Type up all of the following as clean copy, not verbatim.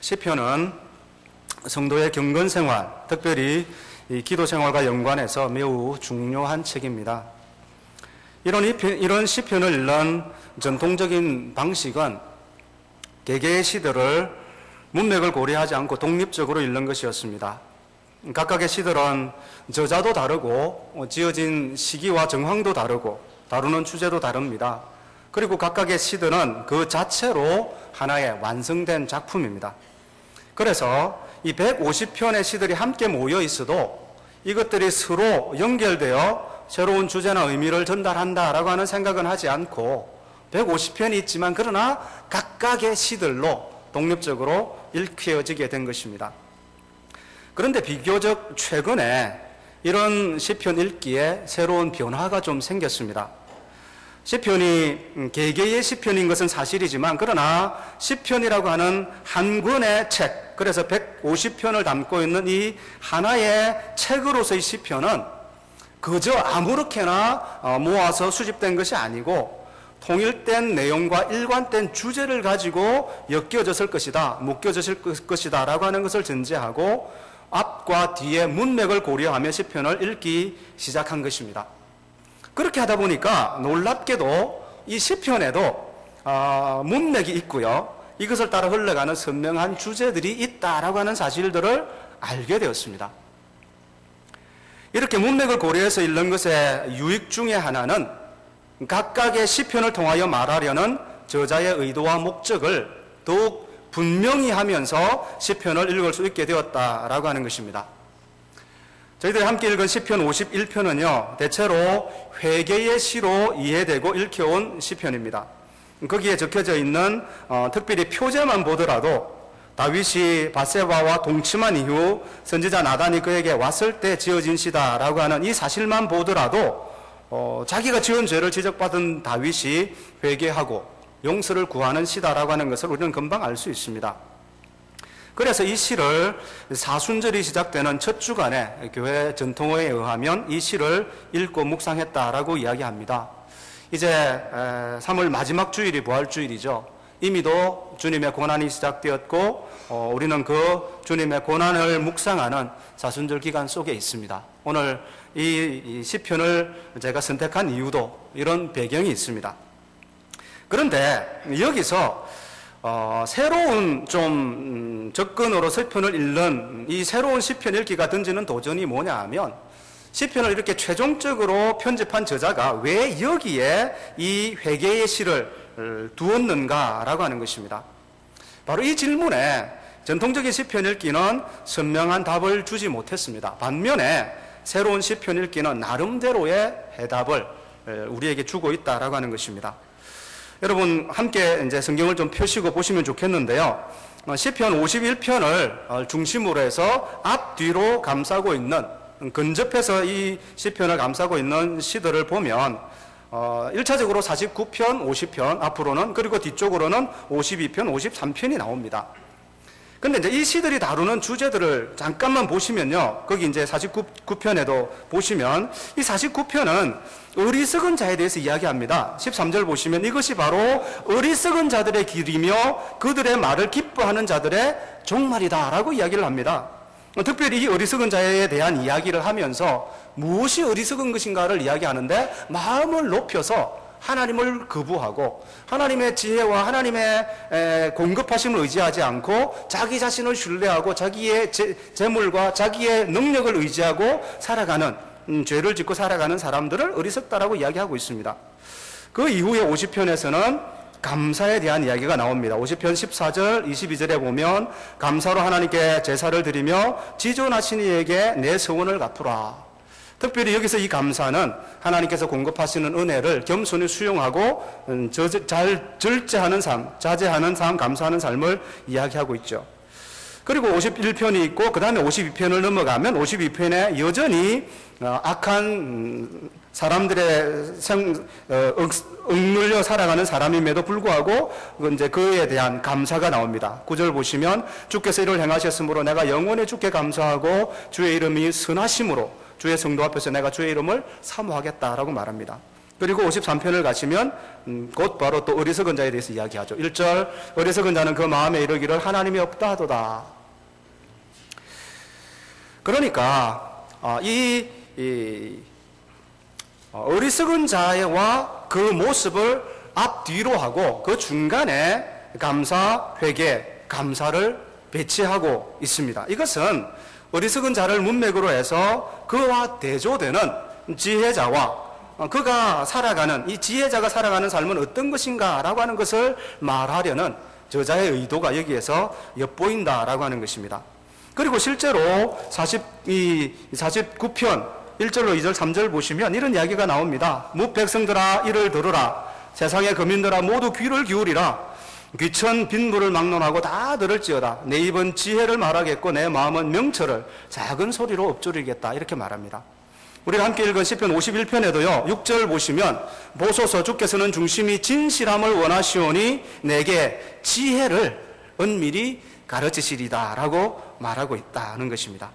시편은 성도의 경건 생활, 특별히 이 기도 생활과 연관해서 매우 중요한 책입니다. 이런 시편을 읽는 전통적인 방식은 개개의 시들을 문맥을 고려하지 않고 독립적으로 읽는 것이었습니다. 각각의 시들은 저자도 다르고 지어진 시기와 정황도 다르고 다루는 주제도 다릅니다. 그리고 각각의 시들은 그 자체로 하나의 완성된 작품입니다. 그래서 이 150편의 시들이 함께 모여 있어도 이것들이 서로 연결되어 새로운 주제나 의미를 전달한다라고 하는 생각은 하지 않고 150편이 있지만 그러나 각각의 시들로 독립적으로 읽혀지게 된 것입니다. 그런데 비교적 최근에 이런 시편 읽기에 새로운 변화가 좀 생겼습니다. 시편이 개개의 시편인 것은 사실이지만 그러나 시편이라고 하는 한 권의 책, 그래서 150편을 담고 있는 이 하나의 책으로서의 시편은 그저 아무렇게나 모아서 수집된 것이 아니고 통일된 내용과 일관된 주제를 가지고 엮여졌을 것이다, 묶여졌을 것이다 라고 하는 것을 전제하고 앞과 뒤의 문맥을 고려하며 시편을 읽기 시작한 것입니다. 그렇게 하다 보니까 놀랍게도 이 시편에도 문맥이 있고요, 이것을 따라 흘러가는 선명한 주제들이 있다라고 하는 사실들을 알게 되었습니다. 이렇게 문맥을 고려해서 읽는 것의 유익 중에 하나는 각각의 시편을 통하여 말하려는 저자의 의도와 목적을 더욱 분명히 하면서 시편을 읽을 수 있게 되었다라고 하는 것입니다. 저희들이 함께 읽은 시편 51편은요, 대체로 회개의 시로 이해되고 읽혀온 시편입니다. 거기에 적혀져 있는 특별히 표제만 보더라도 다윗이 밧세바와 동침한 이후 선지자 나단이 그에게 왔을 때 지어진 시다라고 하는 이 사실만 보더라도 자기가 지은 죄를 지적받은 다윗이 회개하고 용서를 구하는 시다라고 하는 것을 우리는 금방 알 수 있습니다. 그래서 이 시를 사순절이 시작되는 첫 주간에 교회 전통에 의하면 이 시를 읽고 묵상했다라고 이야기합니다. 이제 3월 마지막 주일이 부활주일이죠. 이미도 주님의 고난이 시작되었고 우리는 그 주님의 고난을 묵상하는 사순절 기간 속에 있습니다. 오늘 이 시편을 제가 선택한 이유도 이런 배경이 있습니다. 그런데 여기서 새로운 좀 접근으로 시편을 읽는 이 새로운 시편 읽기가 던지는 도전이 뭐냐 하면 시편을 이렇게 최종적으로 편집한 저자가 왜 여기에 이 회개의 시를 두었는가라고 하는 것입니다. 바로 이 질문에 전통적인 시편 읽기는 선명한 답을 주지 못했습니다. 반면에 새로운 시편 읽기는 나름대로의 해답을 우리에게 주고 있다라고 하는 것입니다. 여러분 함께 이제 성경을 좀 펴시고 보시면 좋겠는데요. 시편 51편을 중심으로 해서 앞뒤로 감싸고 있는, 근접해서 이 시편을 감싸고 있는 시들을 보면 1차적으로 49편, 50편, 앞으로는, 그리고 뒤쪽으로는 52편, 53편이 나옵니다. 근데 이제 이 시들이 다루는 주제들을 잠깐만 보시면요, 거기 이제 49편에도 보시면 이 49편은 어리석은 자에 대해서 이야기합니다. 13절 보시면 이것이 바로 어리석은 자들의 길이며 그들의 말을 기뻐하는 자들의 종말이다라고 이야기를 합니다. 특별히 이 어리석은 자에 대한 이야기를 하면서 무엇이 어리석은 것인가를 이야기하는데 마음을 높여서 하나님을 거부하고 하나님의 지혜와 하나님의 공급하심을 의지하지 않고 자기 자신을 신뢰하고 자기의 재물과 자기의 능력을 의지하고 살아가는, 죄를 짓고 살아가는 사람들을 어리석다라고 이야기하고 있습니다. 그 이후에 50편에서는 감사에 대한 이야기가 나옵니다. 50편 14절 22절에 보면 감사로 하나님께 제사를 드리며 지존하신 이에게 내 서원을 갚으라. 특별히 여기서 이 감사는 하나님께서 공급하시는 은혜를 겸손히 수용하고 잘 절제하는 삶, 자제하는 삶, 감사하는 삶을 이야기하고 있죠. 그리고 51편이 있고 그 다음에 52편을 넘어가면 52편에 여전히 악한 사람들의 억눌려 살아가는 사람임에도 불구하고 이제 그에 대한 감사가 나옵니다. 9절 보시면 주께서 이를 행하셨으므로 내가 영원히 주께 감사하고 주의 이름이 선하심으로 주의 성도 앞에서 내가 주의 이름을 사모하겠다라고 말합니다. 그리고 53편을 가시면 곧 바로 또 어리석은 자에 대해서 이야기하죠. 1절 어리석은 자는 그 마음에 이르기를 하나님이 없다 하도다. 그러니까 어리석은 자와 그 모습을 앞뒤로 하고 그 중간에 감사, 회개, 감사를 배치하고 있습니다. 이것은 어리석은 자를 문맥으로 해서 그와 대조되는 지혜자와 그가 살아가는, 이 지혜자가 살아가는 삶은 어떤 것인가 라고 하는 것을 말하려는 저자의 의도가 여기에서 엿보인다라고 하는 것입니다. 그리고 실제로 49편 1절로 2절 3절 보시면 이런 이야기가 나옵니다. 무 백성들아 이를 들으라. 세상의 거민들아 모두 귀를 기울이라. 귀천 빗물을 막론하고 다 들을지어다. 내 입은 지혜를 말하겠고 내 마음은 명철을 작은 소리로 읊조리겠다. 이렇게 말합니다. 우리가 함께 읽은 시편 51편에도요 6절 보시면 보소서 주께서는 중심이 진실함을 원하시오니 내게 지혜를 은밀히 가르치시리다 라고 말하고 있다는 것입니다.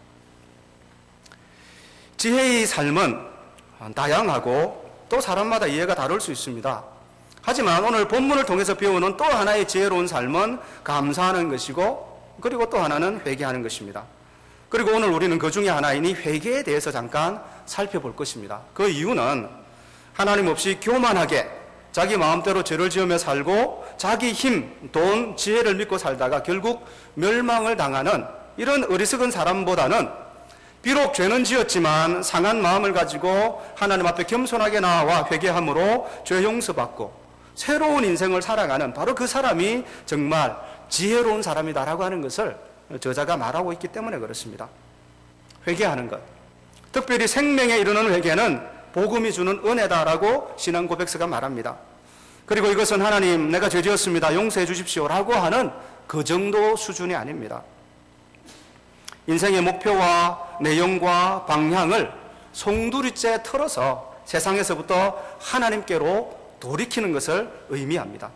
지혜의 삶은 다양하고 또 사람마다 이해가 다를 수 있습니다. 하지만 오늘 본문을 통해서 배우는 또 하나의 지혜로운 삶은 감사하는 것이고 그리고 또 하나는 회개하는 것입니다. 그리고 오늘 우리는 그 중에 하나인 이 회개에 대해서 잠깐 살펴볼 것입니다. 그 이유는 하나님 없이 교만하게 자기 마음대로 죄를 지으며 살고 자기 힘, 돈, 지혜를 믿고 살다가 결국 멸망을 당하는 이런 어리석은 사람보다는 비록 죄는 지었지만 상한 마음을 가지고 하나님 앞에 겸손하게 나와 회개함으로 죄 용서받고 새로운 인생을 살아가는 바로 그 사람이 정말 지혜로운 사람이다라고 하는 것을 저자가 말하고 있기 때문에 그렇습니다. 회개하는 것, 특별히 생명에 이르는 회개는 복음이 주는 은혜다라고 신앙 고백서가 말합니다. 그리고 이것은 하나님 내가 죄 지었습니다 용서해 주십시오라고 하는 그 정도 수준이 아닙니다. 인생의 목표와 내용과 방향을 송두리째 틀어서 세상에서부터 하나님께로 돌이키는 것을 의미합니다.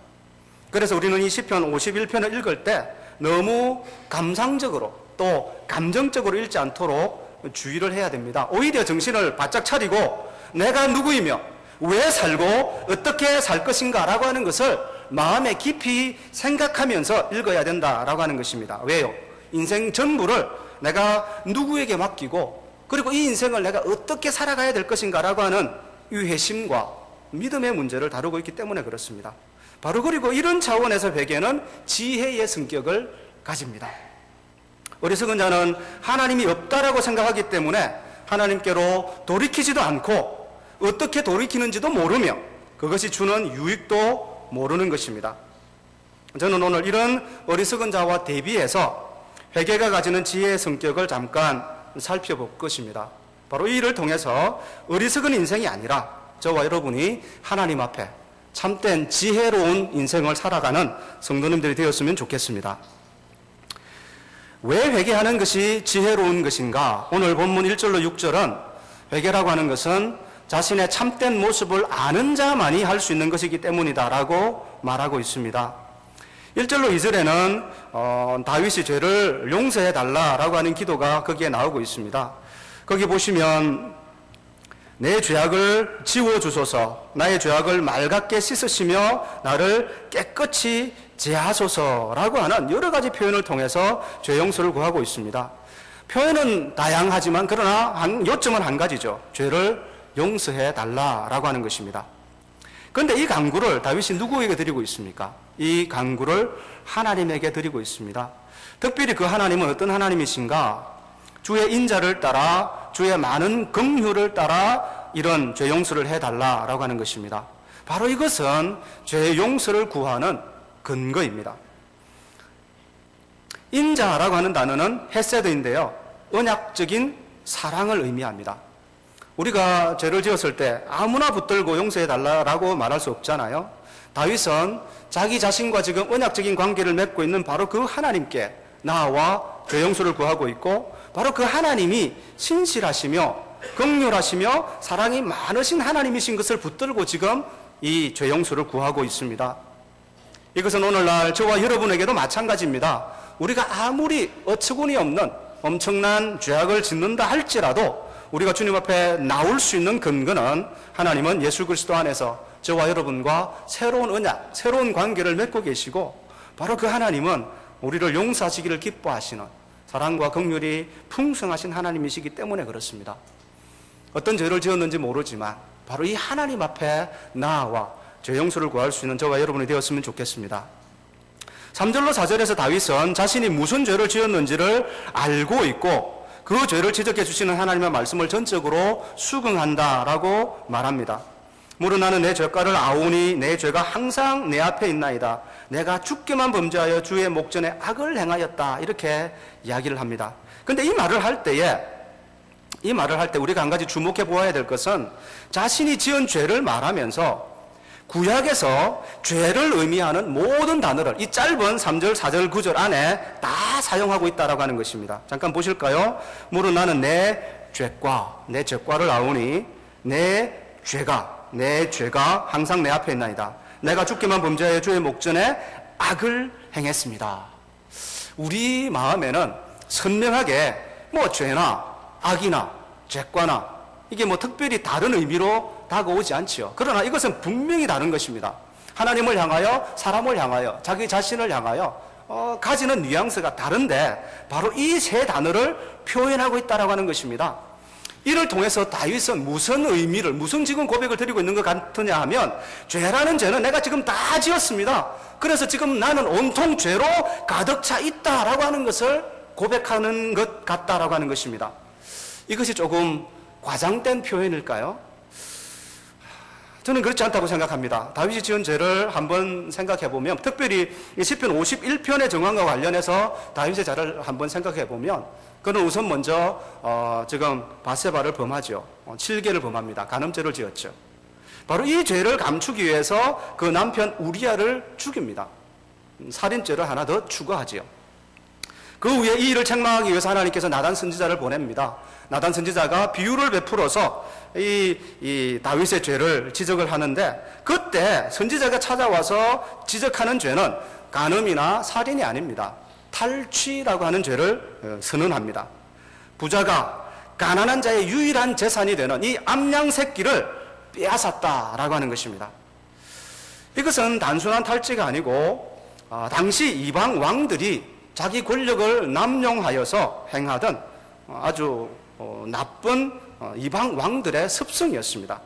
그래서 우리는 이 시편 51편을 읽을 때 너무 감상적으로 또 감정적으로 읽지 않도록 주의를 해야 됩니다. 오히려 정신을 바짝 차리고 내가 누구이며 왜 살고 어떻게 살 것인가 라고 하는 것을 마음에 깊이 생각하면서 읽어야 된다라고 하는 것입니다. 왜요? 인생 전부를 내가 누구에게 맡기고 그리고 이 인생을 내가 어떻게 살아가야 될 것인가 라고 하는 이 회심과 믿음의 문제를 다루고 있기 때문에 그렇습니다. 바로 그리고 이런 차원에서 회개는 지혜의 성격을 가집니다. 어리석은 자는 하나님이 없다라고 생각하기 때문에 하나님께로 돌이키지도 않고 어떻게 돌이키는지도 모르며 그것이 주는 유익도 모르는 것입니다. 저는 오늘 이런 어리석은 자와 대비해서 회개가 가지는 지혜의 성격을 잠깐 살펴볼 것입니다. 바로 이 일을 통해서 어리석은 인생이 아니라 저와 여러분이 하나님 앞에 참된 지혜로운 인생을 살아가는 성도님들이 되었으면 좋겠습니다. 왜 회개하는 것이 지혜로운 것인가? 오늘 본문 1절로 6절은 회개라고 하는 것은 자신의 참된 모습을 아는 자만이 할 수 있는 것이기 때문이다라고 말하고 있습니다. 1절로 2절에는 다윗이 죄를 용서해 달라라고 하는 기도가 거기에 나오고 있습니다. 거기 보시면 내 죄악을 지워주소서 나의 죄악을 맑게 씻으시며 나를 깨끗이 제하소서라고 하는 여러 가지 표현을 통해서 죄 용서를 구하고 있습니다. 표현은 다양하지만 그러나 요점은 한 가지죠. 죄를 용서해 달라라고 하는 것입니다. 그런데 이 간구를 다윗이 누구에게 드리고 있습니까? 이 간구를 하나님에게 드리고 있습니다. 특별히 그 하나님은 어떤 하나님이신가? 주의 인자를 따라 주의 많은 긍휼을 따라 이런 죄 용서를 해달라라고 하는 것입니다. 바로 이것은 죄 용서를 구하는 근거입니다. 인자라고 하는 단어는 헤세드인데요. 언약적인 사랑을 의미합니다. 우리가 죄를 지었을 때 아무나 붙들고 용서해달라고 말할 수 없잖아요. 다윗은 자기 자신과 지금 언약적인 관계를 맺고 있는 바로 그 하나님께 나와 죄 용서를 구하고 있고 바로 그 하나님이 신실하시며 긍휼하시며 사랑이 많으신 하나님이신 것을 붙들고 지금 이 죄 용서를 구하고 있습니다. 이것은 오늘날 저와 여러분에게도 마찬가지입니다. 우리가 아무리 어처구니 없는 엄청난 죄악을 짓는다 할지라도 우리가 주님 앞에 나올 수 있는 근거는 하나님은 예수 그리스도 안에서 저와 여러분과 새로운 언약, 새로운 관계를 맺고 계시고 바로 그 하나님은 우리를 용서하시기를 기뻐하시는 사랑과 긍휼이 풍성하신 하나님이시기 때문에 그렇습니다. 어떤 죄를 지었는지 모르지만 바로 이 하나님 앞에 나아와 죄 용서를 구할 수 있는 저와 여러분이 되었으면 좋겠습니다. 3절로 4절에서 다윗은 자신이 무슨 죄를 지었는지를 알고 있고 그 죄를 지적해 주시는 하나님의 말씀을 전적으로 수긍한다라고 말합니다. 무릇 나는 내 죄가를 아오니 내 죄가 항상 내 앞에 있나이다. 내가 주께만 범죄하여 주의 목전에 악을 행하였다. 이렇게 이야기를 합니다. 그런데 이 말을 할 때 우리가 한 가지 주목해 보아야 될 것은 자신이 지은 죄를 말하면서 구약에서 죄를 의미하는 모든 단어를 이 짧은 3절, 4절, 9절 안에 다 사용하고 있다라고 하는 것입니다. 잠깐 보실까요? 무릇 나는 내 죄과를 아오니 내 죄가 항상 내 앞에 있나이다. 내가 주께만 범죄하여 주의 목전에 악을 행했습니다. 우리 마음에는 선명하게 죄나 악이나 죄과나 이게 특별히 다른 의미로 다가오지 않지요. 그러나 이것은 분명히 다른 것입니다. 하나님을 향하여, 사람을 향하여, 자기 자신을 향하여 가지는 뉘앙스가 다른데 바로 이 세 단어를 표현하고 있다라고 하는 것입니다. 이를 통해서 다윗은 무슨 의미를, 무슨 지금 고백을 드리고 있는 것 같으냐 하면 죄라는 죄는 내가 지금 다 지었습니다. 그래서 지금 나는 온통 죄로 가득 차 있다라고 하는 것을 고백하는 것 같다라고 하는 것입니다. 이것이 조금 과장된 표현일까요? 저는 그렇지 않다고 생각합니다. 다윗이 지은 죄를 한번 생각해 보면, 특별히 시편 51편의 정황과 관련해서 다윗의 죄를 한번 생각해 보면, 그는 우선 먼저 지금 바세바를 범하죠. 7개를 범합니다. 간음죄를 지었죠. 바로 이 죄를 감추기 위해서 그 남편 우리아를 죽입니다. 살인죄를 하나 더 추가하지요. 그 후에 이 일을 책망하기 위해서 하나님께서 나단 선지자를 보냅니다. 나단 선지자가 비유를 베풀어서 이 다윗의 죄를 지적을 하는데, 그때 선지자가 찾아와서 지적하는 죄는 간음이나 살인이 아닙니다. 탈취라고 하는 죄를 선언합니다. 부자가 가난한 자의 유일한 재산이 되는 이 암양 새끼를 빼앗았다라고 하는 것입니다. 이것은 단순한 탈취가 아니고 당시 이방 왕들이 자기 권력을 남용하여서 행하던 아주 나쁜 이방 왕들의 습성이었습니다.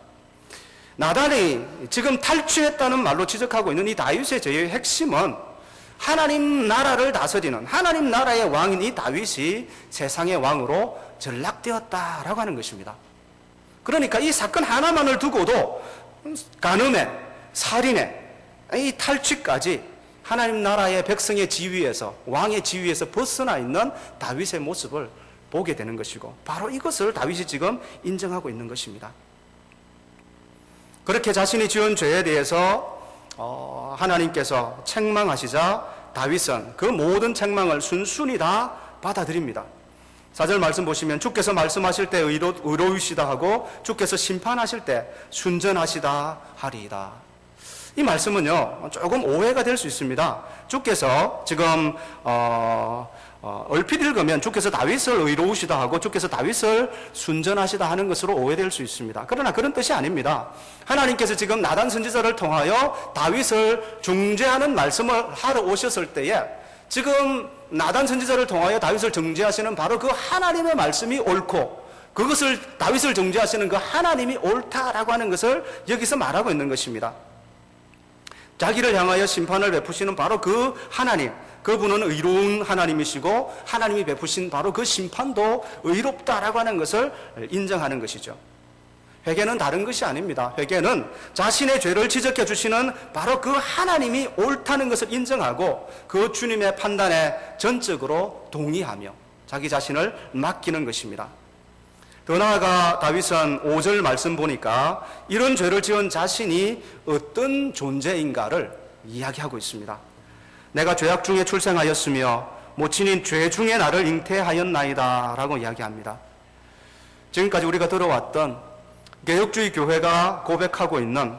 나단이 지금 탈취했다는 말로 지적하고 있는 이 다윗의 죄의 핵심은 하나님 나라를 다스리는 하나님 나라의 왕인 이 다윗이 세상의 왕으로 전락되었다라고 하는 것입니다. 그러니까 이 사건 하나만을 두고도 간음에, 살인에, 이 탈취까지 하나님 나라의 백성의 지위에서, 왕의 지위에서 벗어나 있는 다윗의 모습을 보게 되는 것이고, 바로 이것을 다윗이 지금 인정하고 있는 것입니다. 그렇게 자신이 지은 죄에 대해서 하나님께서 책망하시자 다윗은 그 모든 책망을 순순히 다 받아들입니다. 4절 말씀 보시면 주께서 말씀하실 때 의로우시다 하고 주께서 심판하실 때 순전하시다 하리이다. 이 말씀은요 조금 오해가 될 수 있습니다. 주께서 지금 얼핏 읽으면 주께서 다윗을 의로우시다 하고 주께서 다윗을 순전하시다 하는 것으로 오해될 수 있습니다. 그러나 그런 뜻이 아닙니다. 하나님께서 지금 나단 선지자를 통하여 다윗을 중재하는 말씀을 하러 오셨을 때에 지금 나단 선지자를 통하여 다윗을 정죄하시는 바로 그 하나님의 말씀이 옳고, 그것을 다윗을 정죄하시는 그 하나님이 옳다라고 하는 것을 여기서 말하고 있는 것입니다. 자기를 향하여 심판을 베푸시는 바로 그 하나님, 그분은 의로운 하나님이시고 하나님이 베푸신 바로 그 심판도 의롭다라고 하는 것을 인정하는 것이죠. 회개는 다른 것이 아닙니다. 회개는 자신의 죄를 지적해 주시는 바로 그 하나님이 옳다는 것을 인정하고 그 주님의 판단에 전적으로 동의하며 자기 자신을 맡기는 것입니다. 더 나아가 다윗은 5절 말씀 보니까 이런 죄를 지은 자신이 어떤 존재인가를 이야기하고 있습니다. 내가 죄악 중에 출생하였으며 모친인 죄 중에 나를 잉태하였나이다 라고 이야기합니다. 지금까지 우리가 들어왔던 개혁주의 교회가 고백하고 있는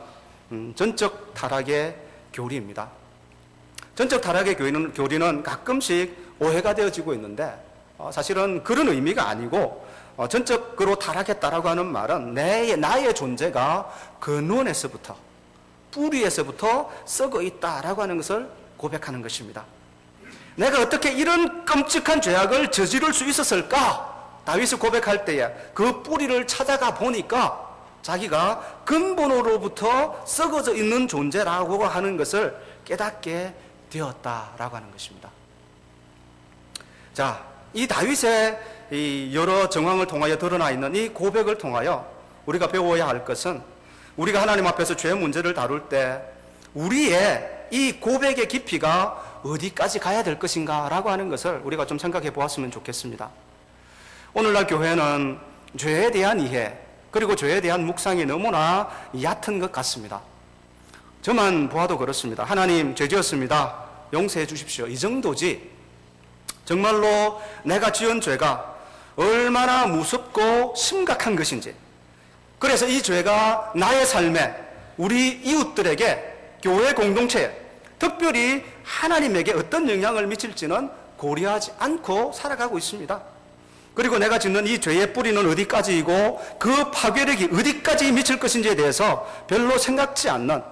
전적 타락의 교리입니다. 전적 타락의 교리는 가끔씩 오해가 되어지고 있는데 사실은 그런 의미가 아니고 전적으로 타락했다라고 하는 말은 나의 존재가 근원에서부터, 뿌리에서부터 썩어 있다라고 하는 것을 고백하는 것입니다. 내가 어떻게 이런 끔찍한 죄악을 저지를 수 있었을까? 다윗이 고백할 때에 그 뿌리를 찾아가 보니까 자기가 근본으로부터 썩어져 있는 존재라고 하는 것을 깨닫게 되었다라고 하는 것입니다. 자, 이 다윗의 이 여러 정황을 통하여 드러나 있는 이 고백을 통하여 우리가 배워야 할 것은, 우리가 하나님 앞에서 죄 문제를 다룰 때 우리의 이 고백의 깊이가 어디까지 가야 될 것인가 라고 하는 것을 우리가 좀 생각해 보았으면 좋겠습니다. 오늘날 교회는 죄에 대한 이해, 그리고 죄에 대한 묵상이 너무나 얕은 것 같습니다. 저만 보아도 그렇습니다. 하나님, 죄 지었습니다, 용서해 주십시오, 이 정도지, 정말로 내가 지은 죄가 얼마나 무섭고 심각한 것인지, 그래서 이 죄가 나의 삶에, 우리 이웃들에게, 교회 공동체에, 특별히 하나님에게 어떤 영향을 미칠지는 고려하지 않고 살아가고 있습니다. 그리고 내가 짓는 이 죄의 뿌리는 어디까지이고 그 파괴력이 어디까지 미칠 것인지에 대해서 별로 생각지 않는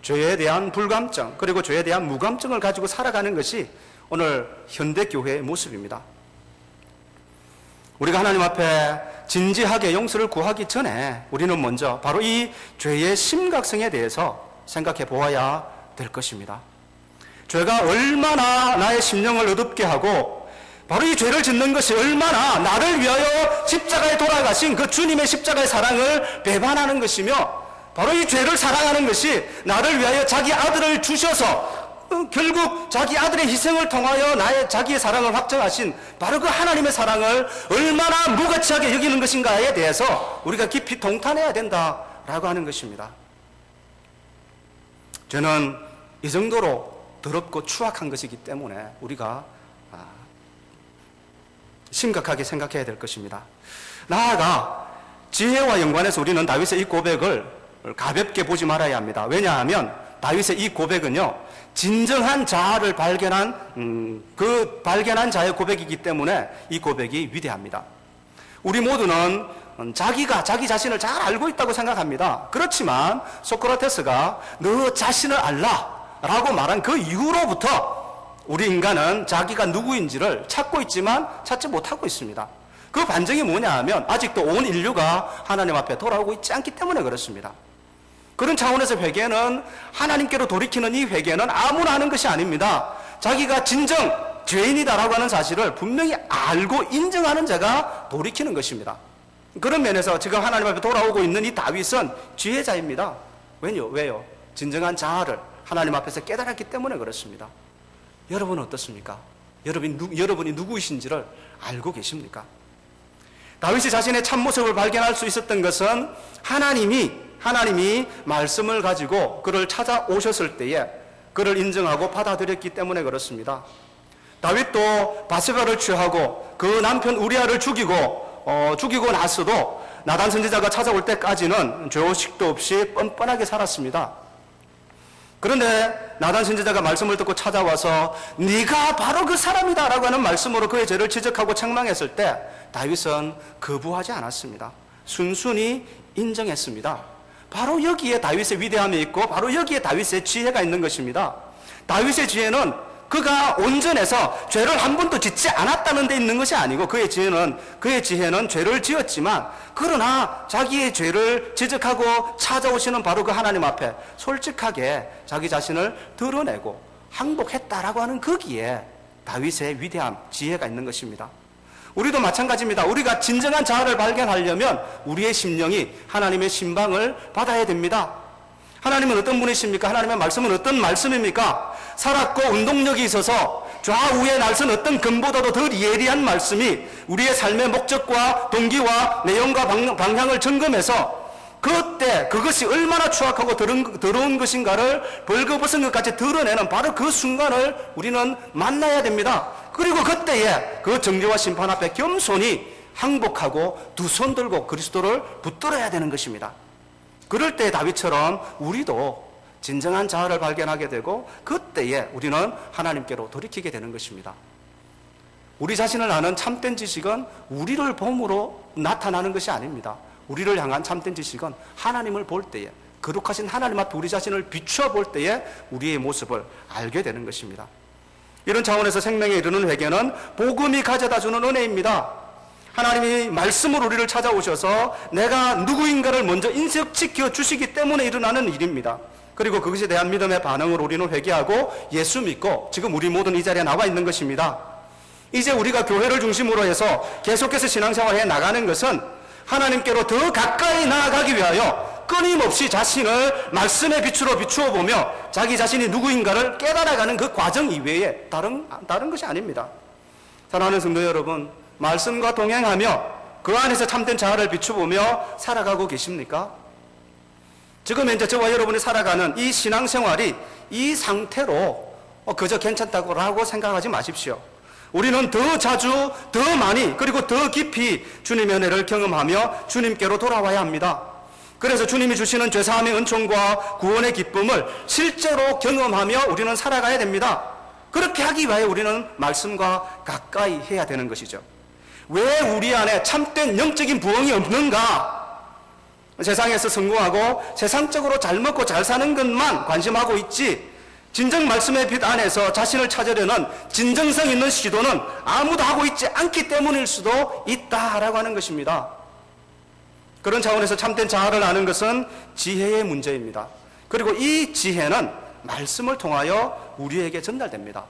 죄에 대한 불감증, 그리고 죄에 대한 무감증을 가지고 살아가는 것이 오늘 현대교회의 모습입니다. 우리가 하나님 앞에 진지하게 용서를 구하기 전에 우리는 먼저 바로 이 죄의 심각성에 대해서 생각해 보아야 될 것입니다. 죄가 얼마나 나의 심령을 어둡게 하고, 바로 이 죄를 짓는 것이 얼마나 나를 위하여 십자가에 돌아가신 그 주님의 십자가의 사랑을 배반하는 것이며, 바로 이 죄를 사랑하는 것이 나를 위하여 자기 아들을 주셔서 결국 자기 아들의 희생을 통하여 자기의 사랑을 확정하신 바로 그 하나님의 사랑을 얼마나 무가치하게 여기는 것인가에 대해서 우리가 깊이 동탄해야 된다라고 하는 것입니다. 죄는 이 정도로 더럽고 추악한 것이기 때문에 우리가 심각하게 생각해야 될 것입니다. 나아가 지혜와 연관해서 우리는 다윗의 이 고백을 가볍게 보지 말아야 합니다. 왜냐하면 다윗의 이 고백은요, 진정한 자아를 발견한 자의 고백이기 때문에 이 고백이 위대합니다. 우리 모두는 자기가 자기 자신을 잘 알고 있다고 생각합니다. 그렇지만 소크라테스가 너 자신을 알라 라고 말한 그 이후로부터 우리 인간은 자기가 누구인지를 찾고 있지만 찾지 못하고 있습니다. 그 반증이 뭐냐 하면 아직도 온 인류가 하나님 앞에 돌아오고 있지 않기 때문에 그렇습니다. 그런 차원에서 회개는, 하나님께로 돌이키는 이 회개는 아무나 하는 것이 아닙니다. 자기가 진정 죄인이다라고 하는 사실을 분명히 알고 인정하는 자가 돌이키는 것입니다. 그런 면에서 지금 하나님 앞에 돌아오고 있는 이 다윗은 지혜자입니다. 왜요? 진정한 자아를 하나님 앞에서 깨달았기 때문에 그렇습니다. 여러분은 어떻습니까? 여러분이 누구이신지를 알고 계십니까? 다윗이 자신의 참모습을 발견할 수 있었던 것은 하나님이 말씀을 가지고 그를 찾아오셨을 때에 그를 인정하고 받아들였기 때문에 그렇습니다. 다윗도 바세바를 취하고 그 남편 우리아를 죽이고 나서도 나단 선지자가 찾아올 때까지는 죄의식도 없이 뻔뻔하게 살았습니다. 그런데 나단 선지자가 말씀을 듣고 찾아와서 네가 바로 그 사람이다 라고 하는 말씀으로 그의 죄를 지적하고 책망했을 때 다윗은 거부하지 않았습니다. 순순히 인정했습니다. 바로 여기에 다윗의 위대함이 있고 바로 여기에 다윗의 지혜가 있는 것입니다. 다윗의 지혜는 그가 온전해서 죄를 한 번도 짓지 않았다는 데 있는 것이 아니고 그의 지혜는 죄를 지었지만 그러나 자기의 죄를 지적하고 찾아오시는 바로 그 하나님 앞에 솔직하게 자기 자신을 드러내고 항복했다라고 하는 거기에 다윗의 위대함, 지혜가 있는 것입니다. 우리도 마찬가지입니다. 우리가 진정한 자아를 발견하려면 우리의 심령이 하나님의 신방을 받아야 됩니다. 하나님은 어떤 분이십니까? 하나님의 말씀은 어떤 말씀입니까? 살았고 운동력이 있어서 좌우에 날선 어떤 금보다도 더 예리한 말씀이 우리의 삶의 목적과 동기와 내용과 방향을 점검해서 그때 그것이 얼마나 추악하고 더러운 것인가를 벌거벗은 것까지 드러내는 바로 그 순간을 우리는 만나야 됩니다. 그리고 그때에 그 정죄와 심판 앞에 겸손히 항복하고 두 손 들고 그리스도를 붙들어야 되는 것입니다. 그럴 때 다윗처럼 우리도 진정한 자아를 발견하게 되고 그때에 우리는 하나님께로 돌이키게 되는 것입니다. 우리 자신을 아는 참된 지식은 우리를 봄으로 나타나는 것이 아닙니다. 우리를 향한 참된 지식은 하나님을 볼 때에, 거룩하신 하나님 앞에 우리 자신을 비추어 볼 때에 우리의 모습을 알게 되는 것입니다. 이런 차원에서 생명에 이르는 회개는 복음이 가져다주는 은혜입니다. 하나님이 말씀으로 우리를 찾아오셔서 내가 누구인가를 먼저 인식시켜 주시기 때문에 일어나는 일입니다. 그리고 그것에 대한 믿음의 반응으로 우리는 회개하고 예수 믿고 지금 우리 모든 이 자리에 나와 있는 것입니다. 이제 우리가 교회를 중심으로 해서 계속해서 신앙생활해 나가는 것은 하나님께로 더 가까이 나아가기 위하여 끊임없이 자신을 말씀의 빛으로 비추어 보며 자기 자신이 누구인가를 깨달아가는 그 과정 이외에 다른 것이 아닙니다. 사랑하는 성도 여러분, 말씀과 동행하며 그 안에서 참된 자아를 비추보며 살아가고 계십니까? 지금 현재 저와 여러분이 살아가는 이 신앙생활이 이 상태로 그저 괜찮다고 생각하지 마십시오. 우리는 더 자주, 더 많이, 그리고 더 깊이 주님의 은혜를 경험하며 주님께로 돌아와야 합니다. 그래서 주님이 주시는 죄사함의 은총과 구원의 기쁨을 실제로 경험하며 우리는 살아가야 됩니다. 그렇게 하기 위해 우리는 말씀과 가까이 해야 되는 것이죠. 왜 우리 안에 참된 영적인 부흥이 없는가? 세상에서 성공하고 세상적으로 잘 먹고 잘 사는 것만 관심하고 있지, 진정 말씀의 빛 안에서 자신을 찾으려는 진정성 있는 시도는 아무도 하고 있지 않기 때문일 수도 있다라고 하는 것입니다. 그런 차원에서 참된 자아를 아는 것은 지혜의 문제입니다. 그리고 이 지혜는 말씀을 통하여 우리에게 전달됩니다.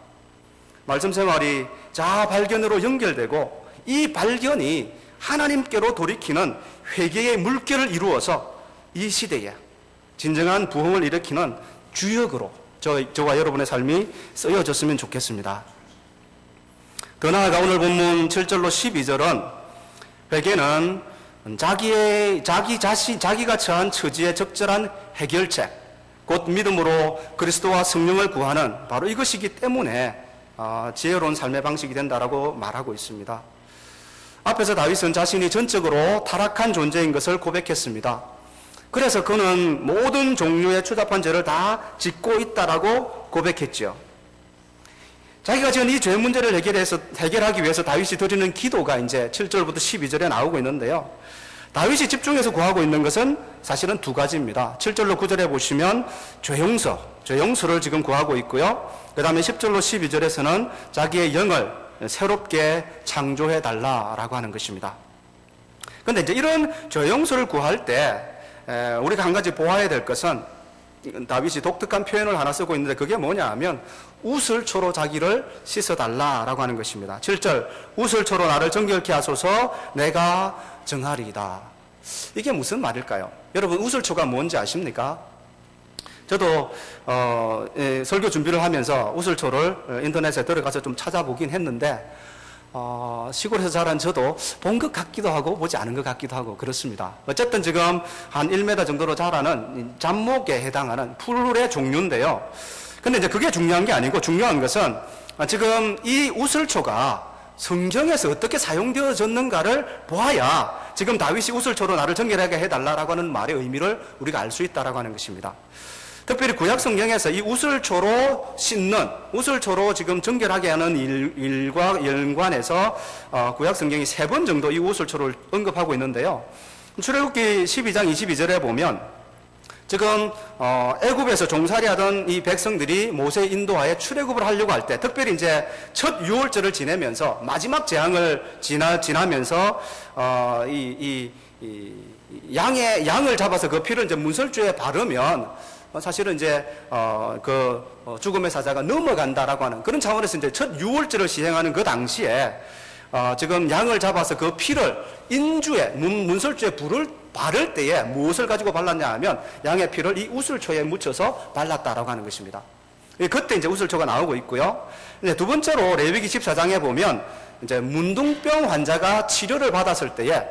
말씀 생활이 자아 발견으로 연결되고 이 발견이 하나님께로 돌이키는 회개의 물결을 이루어서 이 시대에 진정한 부흥을 일으키는 주역으로 저와 여러분의 삶이 쓰여졌으면 좋겠습니다. 더 나아가 오늘 본문 7절로 12절은 회개는 자기가 처한 처지의 적절한 해결책, 곧 믿음으로 그리스도와 성령을 구하는 바로 이것이기 때문에 지혜로운 삶의 방식이 된다라고 말하고 있습니다. 앞에서 다윗은 자신이 전적으로 타락한 존재인 것을 고백했습니다. 그래서 그는 모든 종류의 추잡한 죄를 다 짓고 있다라고 고백했죠. 자기가 지은 이 죄 문제를 해결하기 위해서 다윗이 드리는 기도가 이제 7절부터 12절에 나오고 있는데요. 다윗이 집중해서 구하고 있는 것은 사실은 두 가지입니다. 7절로 9절에 보시면 죄용서를 지금 구하고 있고요. 그 다음에 10절로 12절에서는 자기의 영을 새롭게 창조해 달라라고 하는 것입니다. 그런데 이제 이런 죄용서를 구할 때 우리가 한 가지 보아야 될 것은 다윗이 독특한 표현을 하나 쓰고 있는데 그게 뭐냐 하면 우슬초로 자기를 씻어달라라고 하는 것입니다. 7절 우슬초로 나를 정결케 하소서 내가 정하리이다. 이게 무슨 말일까요? 여러분 우슬초가 뭔지 아십니까? 저도 설교 준비를 하면서 우슬초를 인터넷에 들어가서 좀 찾아보긴 했는데 시골에서 자란 저도 본 것 같기도 하고 보지 않은 것 같기도 하고 그렇습니다. 어쨌든 지금 한 1m 정도로 자라는 잡목에 해당하는 풀의 종류인데요. 근데 이제 그게 중요한 게 아니고 중요한 것은 지금 이 우슬초가 성경에서 어떻게 사용되어졌는가를 보아야 지금 다윗이 우슬초로 나를 정결하게 해달라고 하는 말의 의미를 우리가 알 수 있다라고 하는 것입니다. 특별히 구약 성경에서 이 우슬초로 씻는, 우슬초로 지금 정결하게 하는 일과 연관해서 구약 성경이 3번 정도 이 우슬초를 언급하고 있는데요. 출애굽기 12장 22절에 보면 지금 애굽에서 종살이하던 이 백성들이 모세의 인도하에 출애굽을 하려고 할 때, 특별히 이제 첫 유월절을 지내면서 마지막 재앙을 지나면서 양을 잡아서 그 피를 이제 문설주에 바르면 사실은 이제 죽음의 사자가 넘어간다라고 하는 그런 차원에서 이제 첫 유월절을 시행하는 그 당시에 지금 양을 잡아서 그 피를 인주에 문설주에 불을 바를 때에 무엇을 가지고 발랐냐 하면 양의 피를 이 우슬초에 묻혀서 발랐다라고 하는 것입니다. 그때 이제 우슬초가 나오고 있고요. 이제 두 번째로 레위기 14장에 보면 이제 문둥병 환자가 치료를 받았을 때에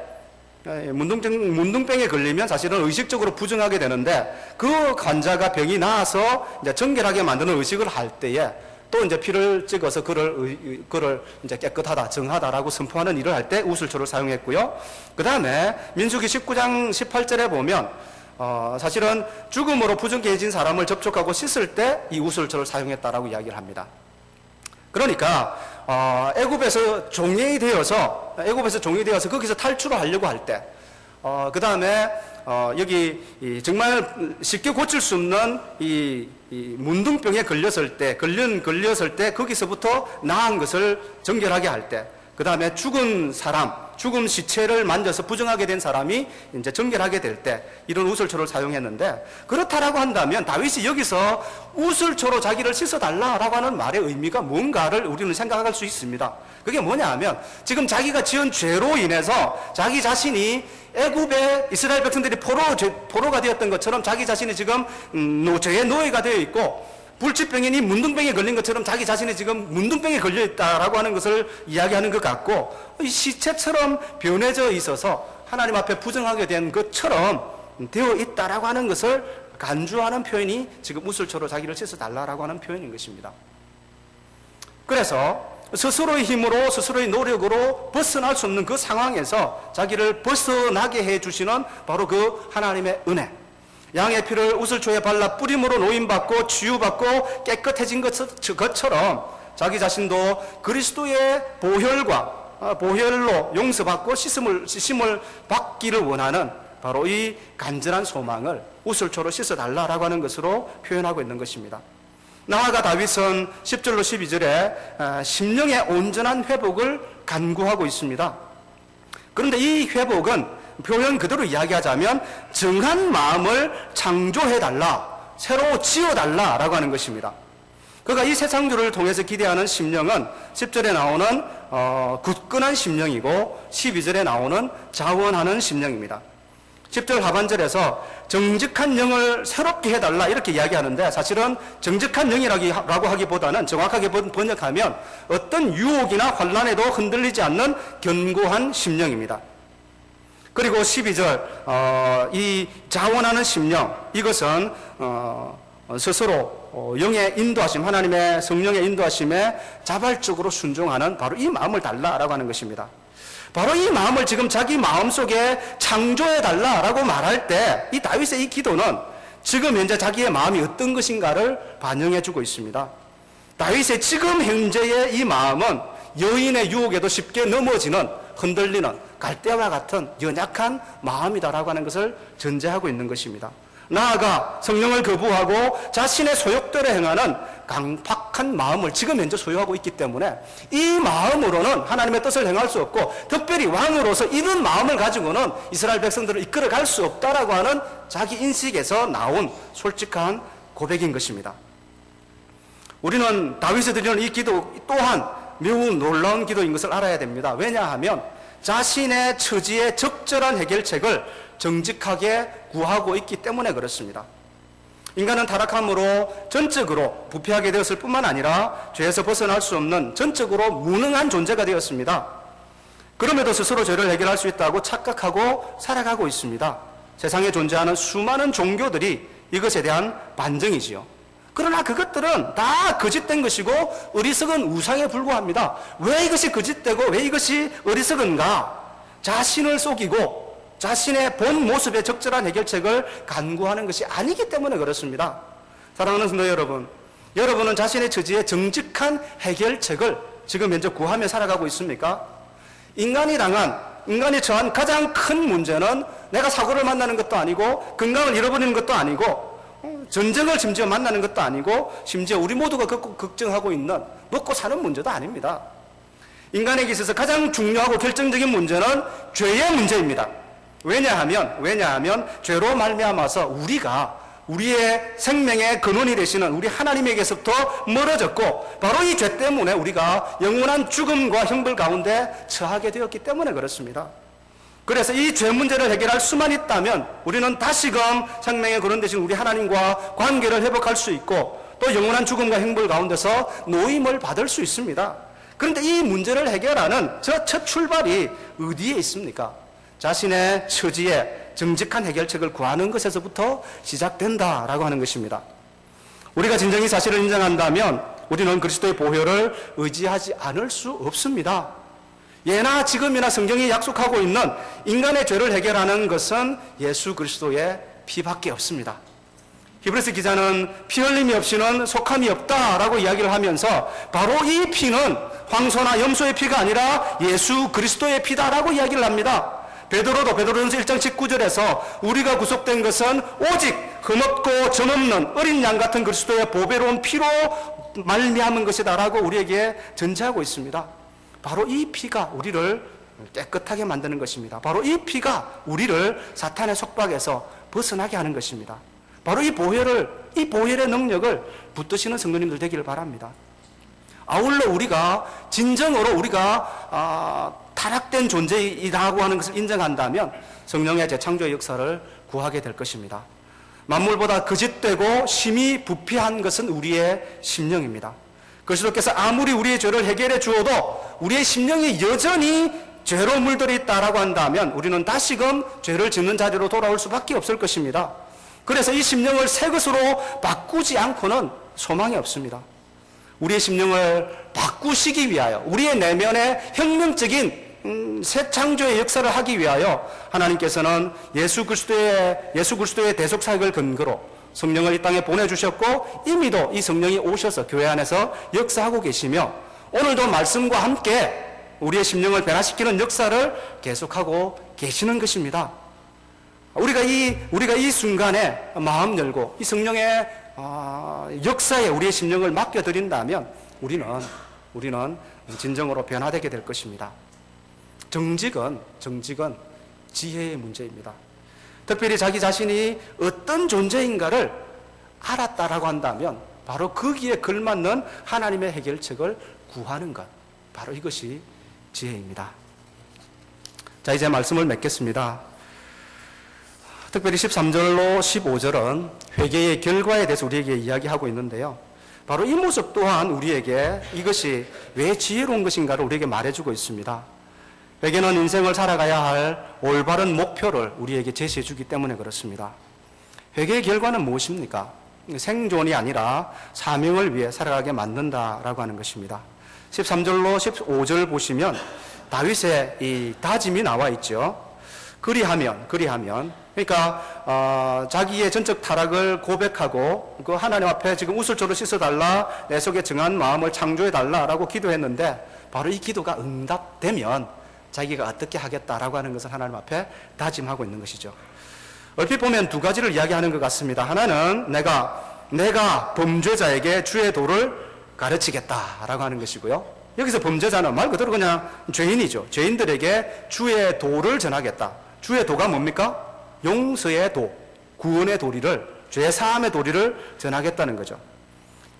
문둥병에 걸리면 사실은 의식적으로 부정하게 되는데 그 환자가 병이 나아서 이제 정결하게 만드는 의식을 할 때에 또 이제 피를 찍어서 그를 이제 깨끗하다, 정하다라고 선포하는 일을 할 때 우슬초를 사용했고요. 그 다음에 민수기 19장 18절에 보면 사실은 죽음으로 부정해진 사람을 접촉하고 씻을 때 이 우슬초를 사용했다라고 이야기를 합니다. 그러니까 애굽에서 종이 되어서 거기서 탈출을 하려고 할 때, 그 다음에 여기 정말 쉽게 고칠 수 없는 이 문둥병에 걸렸을 때 거기서부터 나은 것을 정결하게 할 때, 그 다음에 죽은 시체를 만져서 부정하게 된 사람이 이제 정결하게 될 때 이런 우슬초를 사용했는데, 그렇다라고 한다면 다윗이 여기서 우슬초로 자기를 씻어달라라고 하는 말의 의미가 뭔가를 우리는 생각할 수 있습니다. 그게 뭐냐 하면, 지금 자기가 지은 죄로 인해서 자기 자신이 애굽의 이스라엘 백성들이 포로가 되었던 것처럼 자기 자신이 지금 죄의 노예가 되어 있고, 불치병이니 문둥병에 걸린 것처럼 자기 자신이 지금 문둥병에 걸려 있다라고 하는 것을 이야기하는 것 같고, 이 시체처럼 변해져 있어서 하나님 앞에 부정하게 된 것처럼 되어 있다라고 하는 것을 간주하는 표현이 지금 우슬초로 자기를 씻어달라라고 하는 표현인 것입니다. 그래서 스스로의 힘으로, 스스로의 노력으로 벗어날 수 없는 그 상황에서 자기를 벗어나게 해주시는 바로 그 하나님의 은혜, 양의 피를 우슬초에 발라 뿌림으로 노임받고 치유받고 깨끗해진 것처럼 자기 자신도 그리스도의 보혈로 용서받고 씻음을 받기를 원하는 바로 이 간절한 소망을 우슬초로 씻어달라라고 하는 것으로 표현하고 있는 것입니다. 나아가 다윗은 10절로 12절에 심령의 온전한 회복을 간구하고 있습니다. 그런데 이 회복은 표현 그대로 이야기하자면 정한 마음을 창조해달라, 새로 지어달라라고 하는 것입니다. 그러니까 이 새 창조를 통해서 기대하는 심령은 10절에 나오는 굳건한 심령이고 12절에 나오는 자원하는 심령입니다. 10절 하반절에서 정직한 영을 새롭게 해달라 이렇게 이야기하는데, 사실은 정직한 영이라고 하기보다는 정확하게 번역하면 어떤 유혹이나 환란에도 흔들리지 않는 견고한 심령입니다. 그리고 12절 이 자원하는 심령, 이것은 스스로 영의 인도하심, 하나님의 성령의 인도하심에 자발적으로 순종하는 바로 이 마음을 달라라고 하는 것입니다. 바로 이 마음을 지금 자기 마음속에 창조해달라라고 말할 때 이 다윗의 이 기도는 지금 현재 자기의 마음이 어떤 것인가를 반영해주고 있습니다. 다윗의 지금 현재의 이 마음은 여인의 유혹에도 쉽게 넘어지는, 흔들리는 갈대와 같은 연약한 마음이다라고 하는 것을 전제하고 있는 것입니다. 나아가 성령을 거부하고 자신의 소욕대로 행하는 강팍한 마음을 지금 현재 소유하고 있기 때문에 이 마음으로는 하나님의 뜻을 행할 수 없고, 특별히 왕으로서 이런 마음을 가지고는 이스라엘 백성들을 이끌어 갈 수 없다라고 하는 자기 인식에서 나온 솔직한 고백인 것입니다. 우리는 다윗이 드리는 이 기도 또한 매우 놀라운 기도인 것을 알아야 됩니다. 왜냐하면 자신의 처지의 적절한 해결책을 정직하게 구하고 있기 때문에 그렇습니다. 인간은 타락함으로 전적으로 부패하게 되었을 뿐만 아니라 죄에서 벗어날 수 없는 전적으로 무능한 존재가 되었습니다. 그럼에도 스스로 죄를 해결할 수 있다고 착각하고 살아가고 있습니다. 세상에 존재하는 수많은 종교들이 이것에 대한 반증이지요. 그러나 그것들은 다 거짓된 것이고 어리석은 우상에 불과합니다. 왜 이것이 거짓되고 왜 이것이 어리석은가? 자신을 속이고 자신의 본 모습의 적절한 해결책을 간구하는 것이 아니기 때문에 그렇습니다. 사랑하는 성도 여러분, 여러분은 자신의 처지에 정직한 해결책을 지금 현재 구하며 살아가고 있습니까? 인간이 처한 가장 큰 문제는 내가 사고를 만나는 것도 아니고 건강을 잃어버리는 것도 아니고 전쟁을 심지어 만나는 것도 아니고 심지어 우리 모두가 걱정하고 있는 먹고 사는 문제도 아닙니다. 인간에게 있어서 가장 중요하고 결정적인 문제는 죄의 문제입니다. 왜냐하면 죄로 말미암아서 우리가 우리의 생명의 근원이 되시는 우리 하나님에게서부터 멀어졌고, 바로 이 죄 때문에 우리가 영원한 죽음과 형벌 가운데 처하게 되었기 때문에 그렇습니다. 그래서 이 죄 문제를 해결할 수만 있다면 우리는 다시금 생명의 근원 되신 우리 하나님과 관계를 회복할 수 있고, 또 영원한 죽음과 형벌 가운데서 노임을 받을 수 있습니다. 그런데 이 문제를 해결하는 저 첫 출발이 어디에 있습니까? 자신의 처지에 정직한 해결책을 구하는 것에서부터 시작된다라고 하는 것입니다. 우리가 진정히 사실을 인정한다면 우리는 그리스도의 보혈을 의지하지 않을 수 없습니다. 예나 지금이나 성경이 약속하고 있는 인간의 죄를 해결하는 것은 예수 그리스도의 피밖에 없습니다. 히브리서 기자는 피 흘림이 없이는 속함이 없다라고 이야기를 하면서 바로 이 피는 황소나 염소의 피가 아니라 예수 그리스도의 피다라고 이야기를 합니다. 베드로전서 1장 19절에서 우리가 구속된 것은 오직 흠없고 점없는 어린 양 같은 그리스도의 보배로운 피로 말미암은 것이다라고 우리에게 전제하고 있습니다. 바로 이 피가 우리를 깨끗하게 만드는 것입니다. 바로 이 피가 우리를 사탄의 속박에서 벗어나게 하는 것입니다. 바로 이 보혈의 능력을 붙드시는 성도님들 되기를 바랍니다. 아울러 우리가 진정으로 우리가 타락된 존재이라고 하는 것을 인정한다면 성령의 재창조의 역사를 구하게 될 것입니다. 만물보다 거짓되고 심히 부패한 것은 우리의 심령입니다. 그리스도께서 아무리 우리의 죄를 해결해 주어도 우리의 심령이 여전히 죄로 물들어 있다라고 한다면 우리는 다시금 죄를 짓는 자리로 돌아올 수밖에 없을 것입니다. 그래서 이 심령을 새 것으로 바꾸지 않고는 소망이 없습니다. 우리의 심령을 바꾸시기 위하여 우리의 내면의 혁명적인 새 창조의 역사를 하기 위하여 하나님께서는 예수 그리스도의 대속 사역을 근거로 성령을 이 땅에 보내주셨고 이미도 이 성령이 오셔서 교회 안에서 역사하고 계시며 오늘도 말씀과 함께 우리의 심령을 변화시키는 역사를 계속하고 계시는 것입니다. 우리가 이 순간에 마음 열고 이 성령의 역사에 우리의 심령을 맡겨드린다면 우리는 진정으로 변화되게 될 것입니다. 정직은 지혜의 문제입니다. 특별히 자기 자신이 어떤 존재인가를 알았다라고 한다면 바로 거기에 걸맞는 하나님의 해결책을 구하는 것, 바로 이것이 지혜입니다. 자, 이제 말씀을 맺겠습니다. 특별히 13절로 15절은 회개의 결과에 대해서 우리에게 이야기하고 있는데요. 바로 이 모습 또한 우리에게 이것이 왜 지혜로운 것인가를 우리에게 말해주고 있습니다. 회개는 인생을 살아가야 할 올바른 목표를 우리에게 제시해 주기 때문에 그렇습니다. 회개의 결과는 무엇입니까? 생존이 아니라 사명을 위해 살아가게 만든다라고 하는 것입니다. 13절로 15절 보시면 다윗의 이 다짐이 나와 있죠. 그리하면 그러니까 자기의 전적 타락을 고백하고 그 하나님 앞에 지금 우슬초로 씻어달라, 내 속에 정한 마음을 창조해달라라고 기도했는데 바로 이 기도가 응답되면 자기가 어떻게 하겠다라고 하는 것을 하나님 앞에 다짐하고 있는 것이죠. 얼핏 보면 두 가지를 이야기하는 것 같습니다. 하나는 내가 범죄자에게 주의 도를 가르치겠다라고 하는 것이고요. 여기서 범죄자는 말 그대로 그냥 죄인이죠. 죄인들에게 주의 도를 전하겠다. 주의 도가 뭡니까? 용서의 도, 구원의 도리를, 죄 사함의 도리를 전하겠다는 거죠.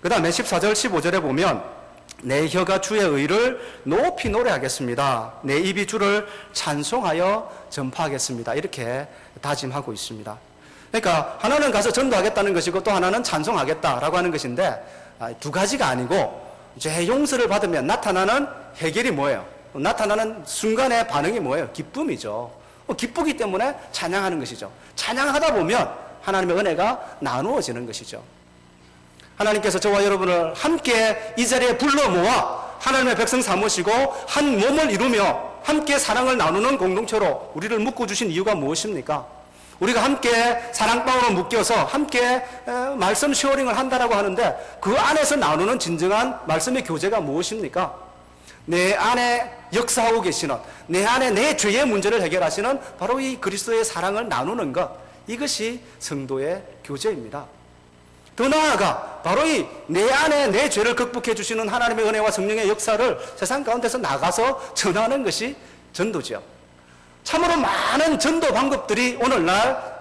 그 다음에 14절 15절에 보면 내 혀가 주의 의를 높이 노래하겠습니다. 내 입이 주를 찬송하여 전파하겠습니다. 이렇게 다짐하고 있습니다. 그러니까 하나는 가서 전도하겠다는 것이고 또 하나는 찬송하겠다라고 하는 것인데 두 가지가 아니고 죄 용서를 받으면 나타나는 해결이 뭐예요? 나타나는 순간의 반응이 뭐예요? 기쁨이죠. 기쁘기 때문에 찬양하는 것이죠. 찬양하다 보면 하나님의 은혜가 나누어지는 것이죠. 하나님께서 저와 여러분을 함께 이 자리에 불러 모아 하나님의 백성 삼으시고 한 몸을 이루며 함께 사랑을 나누는 공동체로 우리를 묶어주신 이유가 무엇입니까? 우리가 함께 사랑방으로 묶여서 함께 말씀 쉐어링을 한다라고 하는데 그 안에서 나누는 진정한 말씀의 교제가 무엇입니까? 내 안에 역사하고 계시는, 내 안에 내 죄의 문제를 해결하시는 바로 이 그리스도의 사랑을 나누는 것, 이것이 성도의 교제입니다. 더 나아가 바로 이 내 안에 내 죄를 극복해 주시는 하나님의 은혜와 성령의 역사를 세상 가운데서 나가서 전하는 것이 전도죠. 참으로 많은 전도 방법들이 오늘날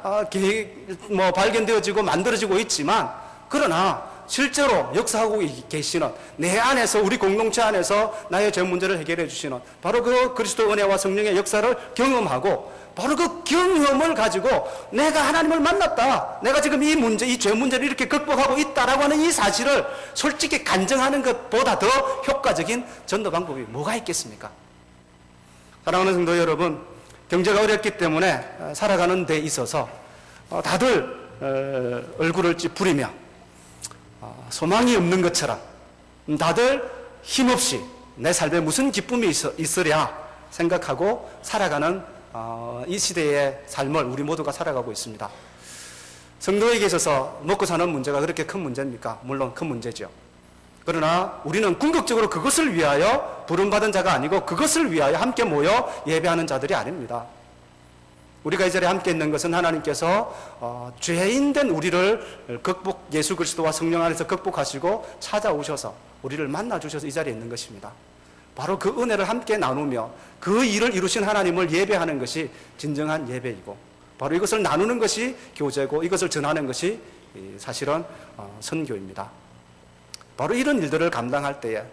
발견되어지고 만들어지고 있지만 그러나 실제로 역사하고 계시는 내 안에서 우리 공동체 안에서 나의 죄 문제를 해결해 주시는 바로 그 그리스도 은혜와 성령의 역사를 경험하고 바로 그 경험을 가지고 내가 하나님을 만났다, 내가 지금 이 문제, 이 죄 문제를 이렇게 극복하고 있다라고 하는 이 사실을 솔직히 간증하는 것보다 더 효과적인 전도 방법이 뭐가 있겠습니까? 사랑하는 성도 여러분, 경제가 어렵기 때문에 살아가는 데 있어서 다들 얼굴을 찌푸리며 소망이 없는 것처럼 다들 힘없이 내 삶에 무슨 기쁨이 있으랴 생각하고 살아가는 이 시대의 삶을 우리 모두가 살아가고 있습니다. 성도에게 있어서 먹고 사는 문제가 그렇게 큰 문제입니까? 물론 큰 문제죠. 그러나 우리는 궁극적으로 그것을 위하여 부름받은 자가 아니고 그것을 위하여 함께 모여 예배하는 자들이 아닙니다. 우리가 이 자리에 함께 있는 것은 하나님께서 죄인된 우리를 예수 그리스도와 성령 안에서 극복하시고 찾아오셔서 우리를 만나주셔서 이 자리에 있는 것입니다. 바로 그 은혜를 함께 나누며 그 일을 이루신 하나님을 예배하는 것이 진정한 예배이고, 바로 이것을 나누는 것이 교제고, 이것을 전하는 것이 사실은 선교입니다. 바로 이런 일들을 감당할 때에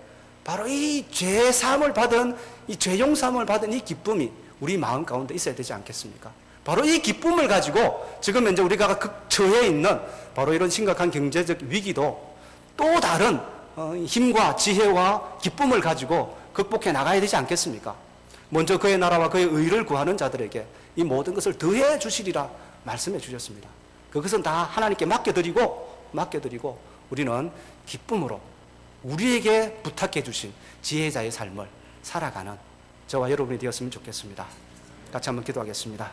바로 이 죄사함을 받은, 이 죄용사함을 받은 이 기쁨이 우리 마음 가운데 있어야 되지 않겠습니까? 바로 이 기쁨을 가지고 지금 현재 우리가 처해 있는 바로 이런 심각한 경제적 위기도 또 다른 힘과 지혜와 기쁨을 가지고 극복해 나가야 되지 않겠습니까? 먼저 그의 나라와 그의 의를 구하는 자들에게 이 모든 것을 더해 주시리라 말씀해 주셨습니다. 그것은 다 하나님께 맡겨드리고 우리는 기쁨으로 우리에게 부탁해 주신 지혜자의 삶을 살아가는 저와 여러분이 되었으면 좋겠습니다. 같이 한번 기도하겠습니다.